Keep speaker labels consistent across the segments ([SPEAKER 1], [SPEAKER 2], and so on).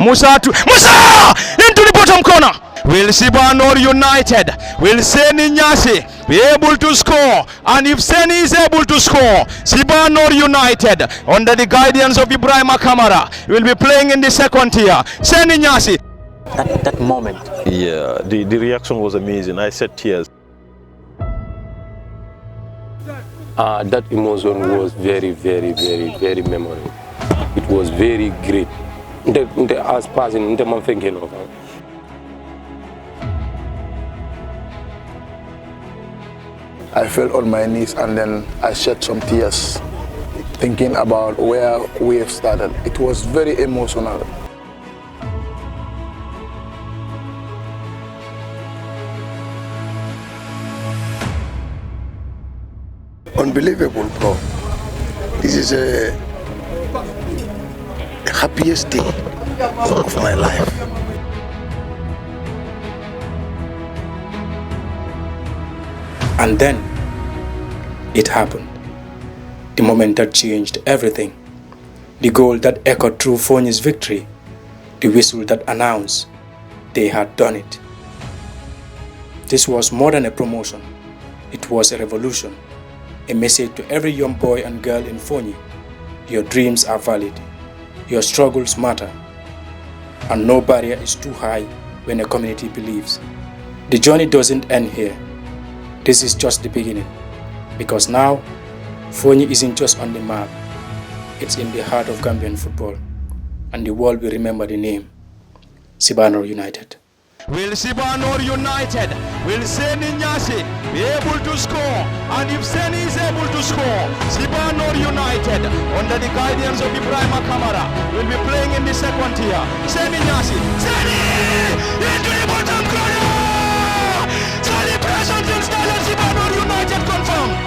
[SPEAKER 1] Musa into the bottom corner. Will Sibanor United, will Seni Nyasi be able to score? And if Seni is able to score, Sibanor United, under the guidance of Ibrahim Kamara, will be playing in the second tier. Seni Nyasi.
[SPEAKER 2] That moment.
[SPEAKER 3] Yeah, the reaction was amazing. I shed tears.
[SPEAKER 4] That emotion was very, very, very, very memorable. It was very great. As passing,
[SPEAKER 5] I fell on my knees and then I shed some tears, thinking about where we have started. It was very emotional.
[SPEAKER 6] Unbelievable, bro. This is a happiest day of my life.
[SPEAKER 7] And then it happened. The moment that changed everything. The goal that echoed through Fonyi's victory. The whistle that announced they had done it. This was more than a promotion. It was a revolution. A message to every young boy and girl in Fonyi. Your dreams are valid. Your struggles matter. And no barrier is too high when a community believes. The journey doesn't end here. This is just the beginning. Because now, Fonyi isn't just on the map. It's in the heart of Gambian football. And the world will remember the name. Sibanor United.
[SPEAKER 1] Will Sibanor United, will Seni Nyasi be able to score? And if Seni is able to score, Sibanor United, under the guidance of Ibrahim Kamara, will be playing in the second tier. Seni Nyasi, Seni into the bottom corner! Celebrations in style of Sibanor United confirmed.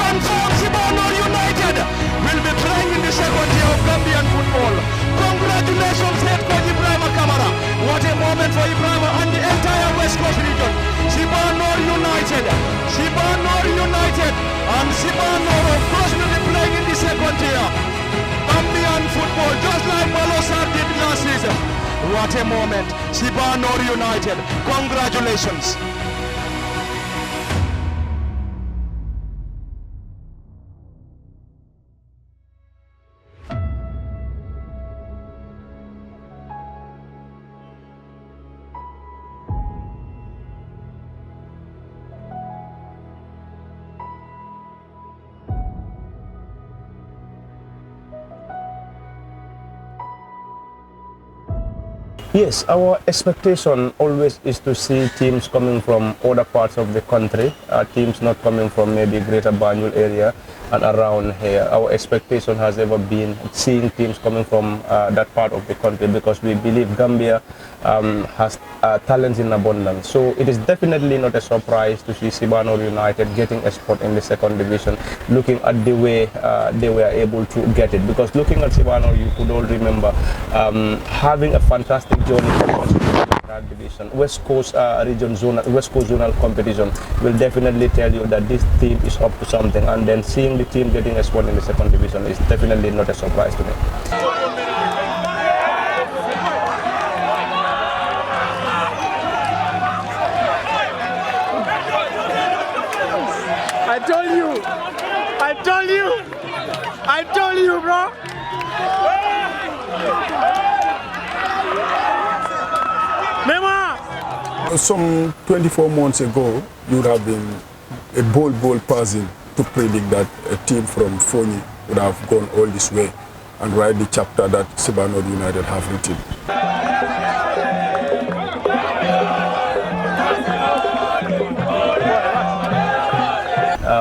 [SPEAKER 1] Confirmed, Sibanor United will be playing in the second tier of Gambian football. Congratulations, head coach Ibrahim Kamara. What a moment for Ibrahim and the entire West Coast region. Sibanor United, and Sibanor of course will be playing in the second tier. Gambian football, just like Balosar did last season. What a moment, Sibanor United. Congratulations.
[SPEAKER 8] Yes, our expectation always is to see teams coming from other parts of the country, teams not coming from maybe Greater Banjul area and around here. Our expectation has ever been seeing teams coming from that part of the country because we believe Gambia has talents in abundance. So it is definitely not a surprise to see Sibanor United getting a spot in the second division, looking at the way they were able to get it. Because looking at Sibanor, you could all remember having a fantastic journey from that division. West Coast zonal competition will definitely tell you that this team is up to something, and then seeing the team getting a spot in the second division is definitely not a surprise to me.
[SPEAKER 1] I told you, bro.
[SPEAKER 5] Some 24 months ago, you would have been a bold person to predict that a team from Fonyi would have gone all this way and write the chapter that Sibanor United have written.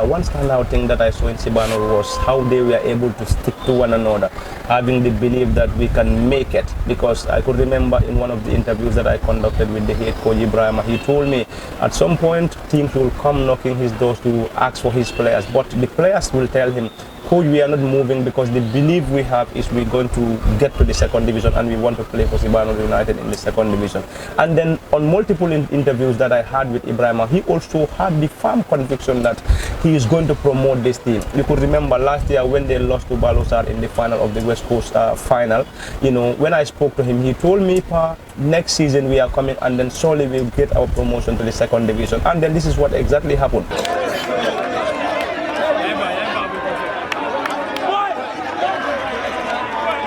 [SPEAKER 8] One standout thing that I saw in Sibanor was how they were able to stick to one another, having the belief that we can make it. Because I could remember in one of the interviews that I conducted with the head coach Ibrahim, he told me at some point teams will come knocking his doors to ask for his players, but the players will tell him, coach, we are not moving because the belief we have is we're going to get to the second division and we want to play for Sibanor United in the second division. And then on multiple interviews that I had with Ibrahima, he also had the firm conviction that he is going to promote this team. You could remember last year when they lost to Balosar in the final of the West Coast final. You know, when I spoke to him, he told me, Pa, next season we are coming and then surely we'll get our promotion to the second division. And then this is what exactly happened.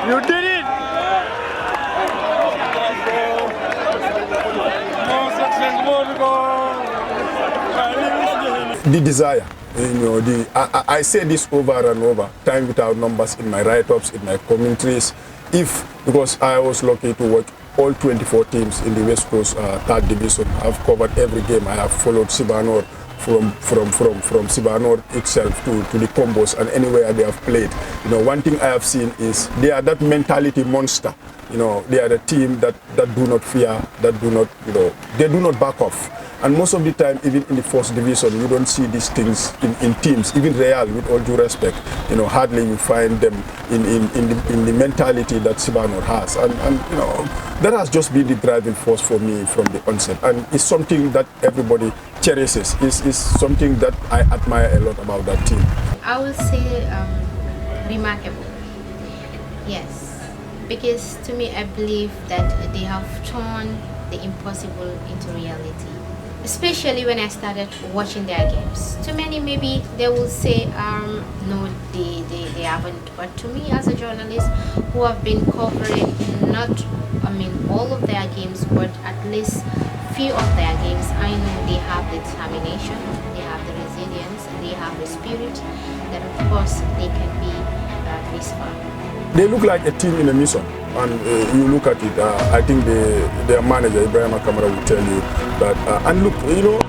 [SPEAKER 1] You did it!
[SPEAKER 5] The desire, you know, I say this over and over, time without numbers, in my write-ups, in my commentaries. Because I was lucky to watch all 24 teams in the West Coast third division. I've covered every game. I have followed Sibanor from Sibanor itself to the combos and anywhere they have played. You know, one thing I have seen is they are that mentality monster. You know, they are the team that do not fear, that do not, you know, they do not back off. And most of the time, even in the first division, you don't see these things in teams. Even Real, with all due respect, you know, hardly you find them in the mentality that Sibanor has. And you know, that has just been the driving force for me from the onset. And it's something that everybody cherishes. It's something that I admire a lot about that team.
[SPEAKER 2] I would say remarkable. Yes, because to me, I believe that they have turned the impossible into reality. Especially when I started watching their games. To many, maybe they will say, no, they haven't. But to me, as a journalist who have been covering all of their games, but at least few of their games, I know they have the determination, they have the resilience, and they have the spirit that, of course, they can be this far.
[SPEAKER 5] They look like a team in a mission. And you look at it, I think their manager, Ibrahima Kamara, will tell you that, and look, you know,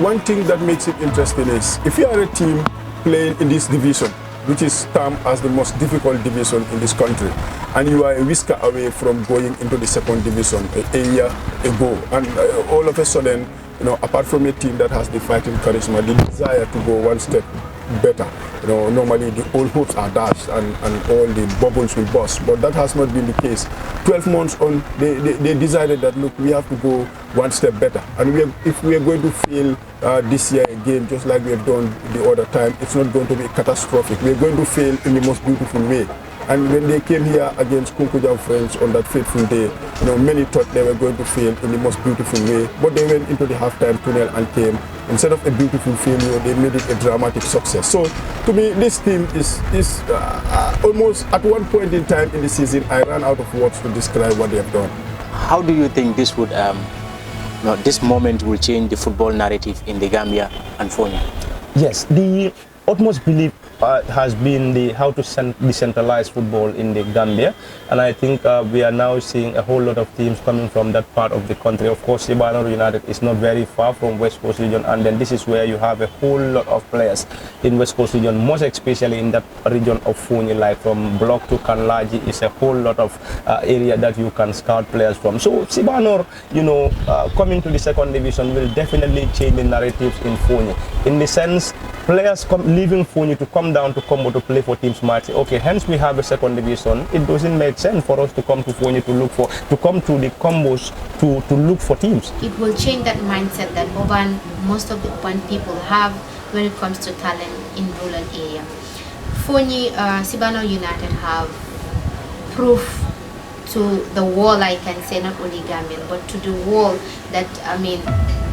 [SPEAKER 5] one thing that makes it interesting is, if you are a team playing in this division, which is termed as the most difficult division in this country, and you are a whisker away from going into the second division a year ago, and all of a sudden, you know, apart from a team that has the fighting charisma, the desire to go one step better. You know, normally the old hopes are dashed and all the bubbles will burst, but that has not been the case. 12 months on, they decided that, look, we have to go one step better. And if we are going to fail this year again, just like we have done the other time, it's not going to be catastrophic. We are going to fail in the most beautiful way. And when they came here against Kunkuja Friends on that fateful day, you know, many thought they were going to fail in the most beautiful way, but they went into the halftime tunnel and came. Instead of a beautiful failure, they made it a dramatic success. So, to me, this team is almost at one point in time in the season, I ran out of words to describe what they have done.
[SPEAKER 9] How do you think this would, this moment will change the football narrative in the Gambia and Fonia?
[SPEAKER 8] Yes, the utmost belief has been how to decentralize football in the Gambia, and I think we are now seeing a whole lot of teams coming from that part of the country. Of course, Sibanor United is not very far from West Coast region, and then this is where you have a whole lot of players in West Coast region, most especially in that region of Funi, like from Block to Kanlaji is a whole lot of area that you can scout players from. So Sibanor, you know, coming to the second division will definitely change the narratives in Funi, in the sense players leaving Funi to come down to Combo to play for teams might say, okay, hence we have a second division. It doesn't make sense for us to come to Funi to come to the Combos to look for teams.
[SPEAKER 2] It will change that mindset that most of the urban people have when it comes to talent in rural area. Funi, Sibanor United have proof to the world, I can say, not only Gambian, but to the world that,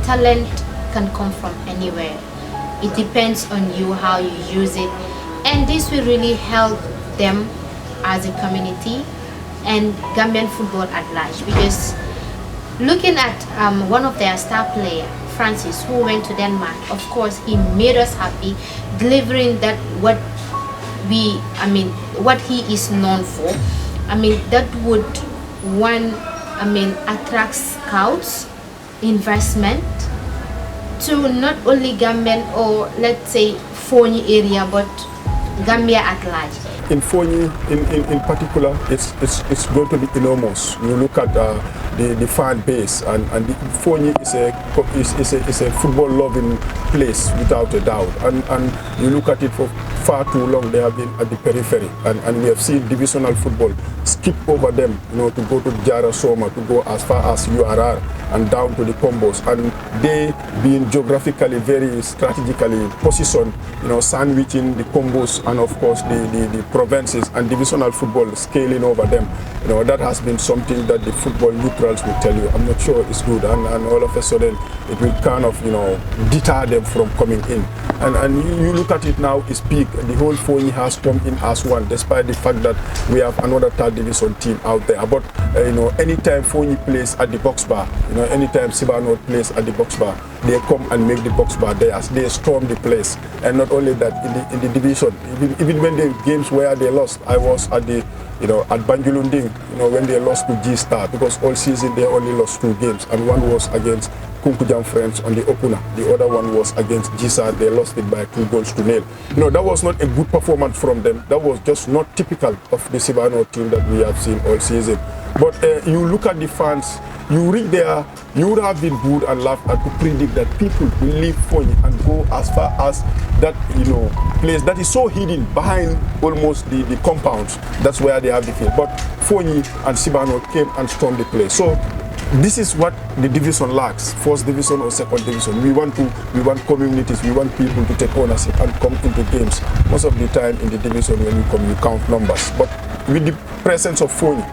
[SPEAKER 2] talent can come from anywhere. It depends on you how you use it, and this will really help them as a community and Gambian football at large, because looking at one of their star players, Francis, who went to Denmark, of course he made us happy, delivering that what he is known for. That would attract scouts, investment to not only Gambian or let's say Foni area, but Gambia at large.
[SPEAKER 5] in Fonyi, in particular, it's going to be enormous. You look at the fan base, and Fonyi is a football-loving place without a doubt. And you look at it for far too long, they have been at the periphery, and we have seen divisional football skip over them, to go to Jara Soma, to go as far as URR and down to the combos, and they being geographically very strategically positioned, sandwiching the combos and of course the provinces, and divisional football scaling over them. That has been something that the football neutrals will tell you. I'm not sure it's good, and all of a sudden it will kind of deter them from coming in. And you look at it now, it's peak. The whole Fonyi has come in as one, despite the fact that we have another third division team out there. But anytime Fonyi plays at the box bar, anytime Sibanor plays at the box bar, they come and make the box bar theirs. They storm the place. And not only that, in the division, even when the games where they lost, I was at the at Banjulunding, when they lost to G-Star, because all season they only lost 2 games, and one was against Kunkujang Friends on the opener. The other one was against G-Star. They lost it by 2-0. That was not a good performance from them. That was just not typical of the Sibanor team that we have seen all season. But you look at the fans, you read there, you would have been good and laughed at to predict that people will leave Fonyi and go as far as that place that is so hidden behind almost the compounds. That's where they have the field. But Fonyi and Sibanor came and stormed the place. So this is what the division lacks, first division or second division. We want communities, we want people to take ownership and come into games. Most of the time in the division when you come, you count numbers. But with the presence of Fonyi,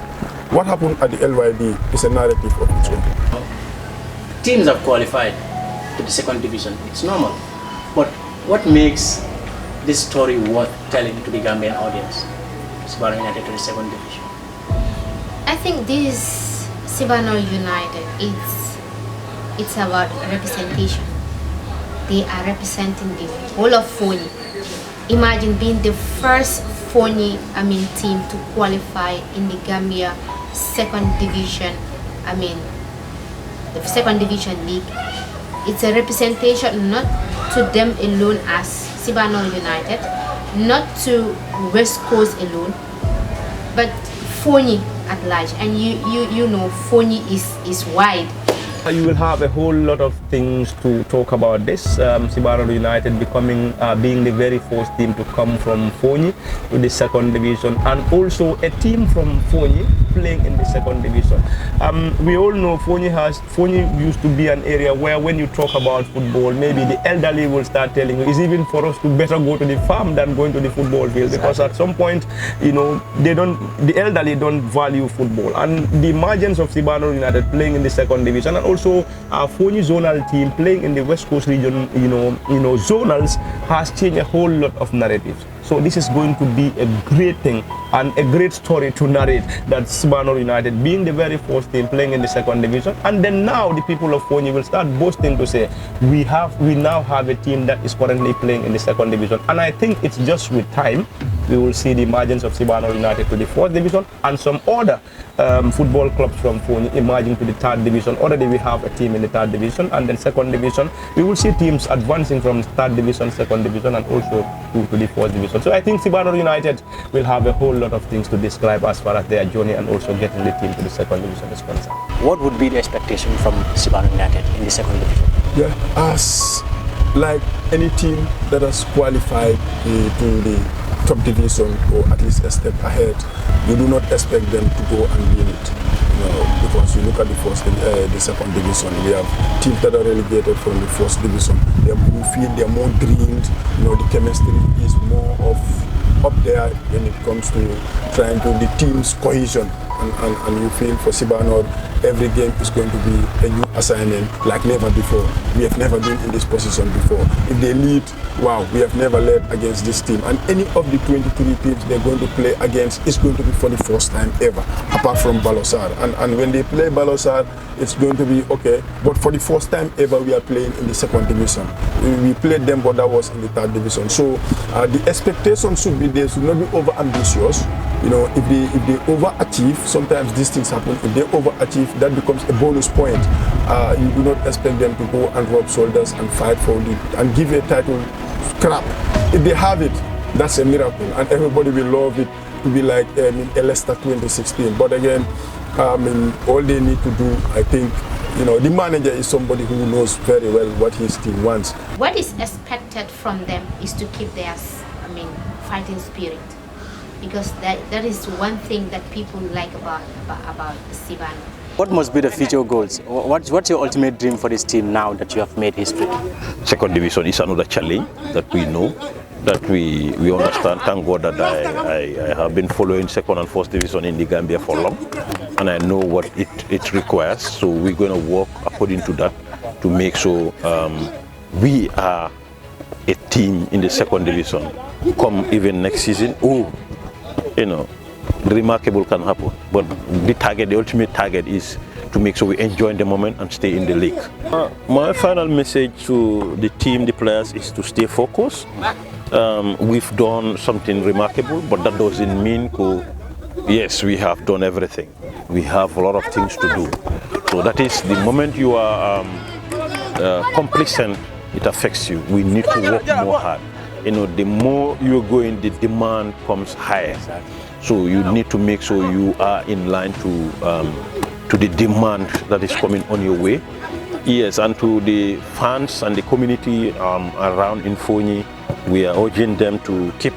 [SPEAKER 5] what happened at the LYB is a narrative of its own.
[SPEAKER 9] Teams have qualified to the second division. It's normal. But what makes this story worth telling to the Gambian audience? Sibanor United to the second division.
[SPEAKER 2] I think this Sibanor United, it's about representation. They are representing the whole of Fonyi. Imagine being the first Fonyi team to qualify in the Gambia second division, the second division league. It's a representation not to them alone as Sibanor United, not to West Coast alone, but Fonyi at large. And you know Fonyi is wide.
[SPEAKER 8] You will have a whole lot of things to talk about this. Sibanor United being the very first team to come from Fonyi to the second division, and also a team from Fonyi playing in the second division. We all know Fonyi used to be an area where when you talk about football, maybe the elderly will start telling you it's even for us to better go to the farm than going to the football field, because at some point, the elderly don't value football. And the emergence of Sibanor United playing in the second division, and also our Fonyi zonal team playing in the West Coast region, zonals, has changed a whole lot of narratives. So this is going to be a great thing and a great story to narrate, that Sibanor United being the very first team playing in the second division, and then now the people of Fonyi will start boasting to say we now have a team that is currently playing in the second division. And I think it's just with time we will see the emergence of Sibanor United to the fourth division, and some other football clubs from Fonyi emerging to the third division. Already we have a team in the third division, and then second division we will see teams advancing from third division, second division, and also to the fourth division. So I think Sibanor United will have a whole lot of things to describe as far as their journey and also getting the team to the second division is concerned.
[SPEAKER 9] What would be the expectation from Sibanor United in the second division?
[SPEAKER 5] Yeah, as like any team that has qualified to the top division, or at least a step ahead, you do not expect them to go and win it. Because you look at the second division, we have teams that are relegated from the first division. You feel they are more drilled. The chemistry is more of up there when it comes to trying to the team's cohesion. And you feel for Sibanor, every game is going to be a new assignment like never before. We have never been in this position before. If they lead, wow, we have never led against this team. And any of the 23 teams they're going to play against is going to be for the first time ever, apart from Balosar. And when they play Balosar, it's going to be okay. But for the first time ever, we are playing in the second division. We played them, but that was in the third division. So the expectation should be they should not be over ambitious. If they overachieve, sometimes these things happen. If they overachieve, that becomes a bonus point. You do not expect them to go and rub shoulders and fight for it and give a title crap. If they have it, that's a miracle, and everybody will love it to be like Leicester 2016. But again, all they need to do, I think, the manager is somebody who knows very well what his team wants.
[SPEAKER 2] What is expected from them is to keep their, fighting spirit, because that is one thing that people like about Sibanor.
[SPEAKER 9] What must be the future goals? What's your ultimate dream for this team now that you have made history?
[SPEAKER 3] Second division is another challenge that we know, that we understand. Thank God that I have been following second and first division in the Gambia for long, and I know what it requires. So we're going to work according to that to make sure we are a team in the second division. Come even next season, remarkable can happen. But the ultimate target is to make sure we enjoy the moment and stay in the league. My final message to the team, the players, is to stay focused. We've done something remarkable, but that doesn't mean yes, we have done everything. We have a lot of things to do. So that is the moment you are complacent, it affects you. We need to work more hard. The more you're going, the demand comes higher. So you need to make sure you are in line to the demand that is coming on your way. Yes, and to the fans and the community around in Fonyi, we are urging them to keep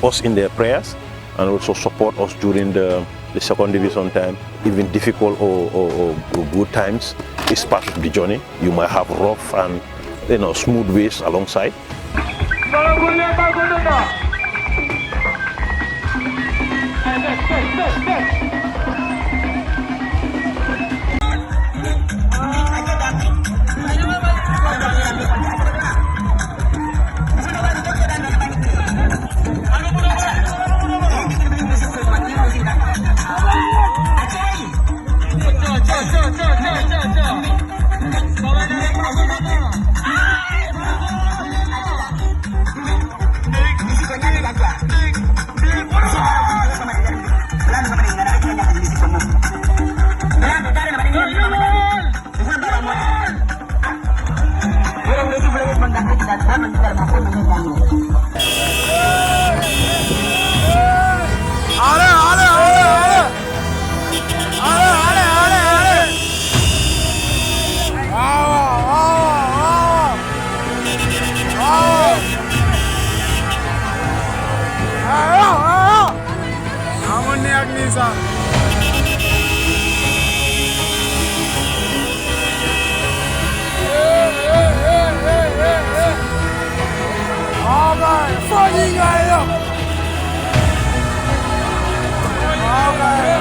[SPEAKER 3] us in their prayers and also support us during the second division time. Even difficult or good times is part of the journey. You might have rough and smooth ways alongside.
[SPEAKER 10] All right.